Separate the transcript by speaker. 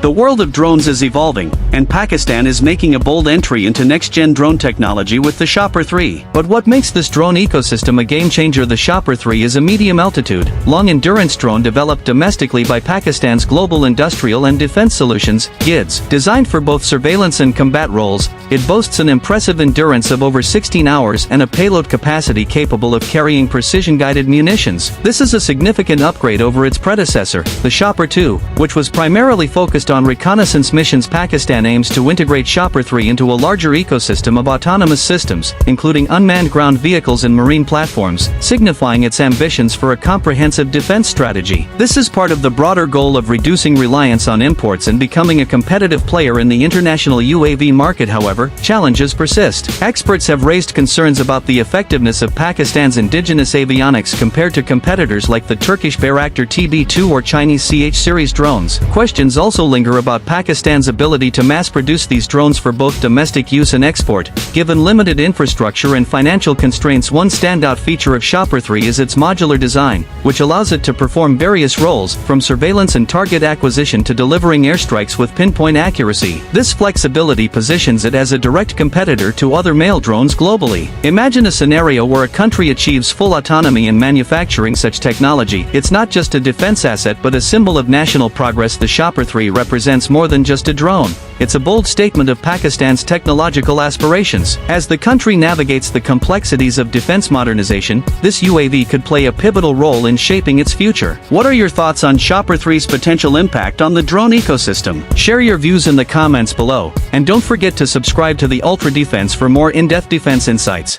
Speaker 1: The world of drones is evolving, and Pakistan is making a bold entry into next-gen drone technology with the Shahpar-III. But what makes this drone ecosystem a game-changer? The Shahpar-III is a medium-altitude, long-endurance drone developed domestically by Pakistan's Global Industrial and Defense Solutions (GIDS). Designed for both surveillance and combat roles, it boasts an impressive endurance of over 16 hours and a payload capacity capable of carrying precision-guided munitions. This is a significant upgrade over its predecessor, the Shahpar-II, which was primarily focused on reconnaissance missions. Pakistan aims to integrate Shahpar-III into a larger ecosystem of autonomous systems, including unmanned ground vehicles and marine platforms, signifying its ambitions for a comprehensive defense strategy. This is part of the broader goal of reducing reliance on imports and becoming a competitive player in the international UAV market. However, challenges persist. Experts have raised concerns about the effectiveness of Pakistan's indigenous avionics compared to competitors like the Turkish Bayraktar TB2 or Chinese CH-series drones. Questions also linger about Pakistan's ability to mass-produce these drones for both domestic use and export, given limited infrastructure and financial constraints. One standout feature of Shahpar-III is its modular design, which allows it to perform various roles, from surveillance and target acquisition to delivering airstrikes with pinpoint accuracy. This flexibility positions it as a direct competitor to other mail drones globally. Imagine a scenario where a country achieves full autonomy in manufacturing such technology. It's not just a defense asset but a symbol of national progress. The Shahpar-III represents more than just a drone. It's a bold statement of Pakistan's technological aspirations. As the country navigates the complexities of defense modernization, this UAV could play a pivotal role in shaping its future. What are your thoughts on Shahpar-III's potential impact on the drone ecosystem? Share your views in the comments below, and don't forget to subscribe to the Ultra Defense for more in-depth defense insights.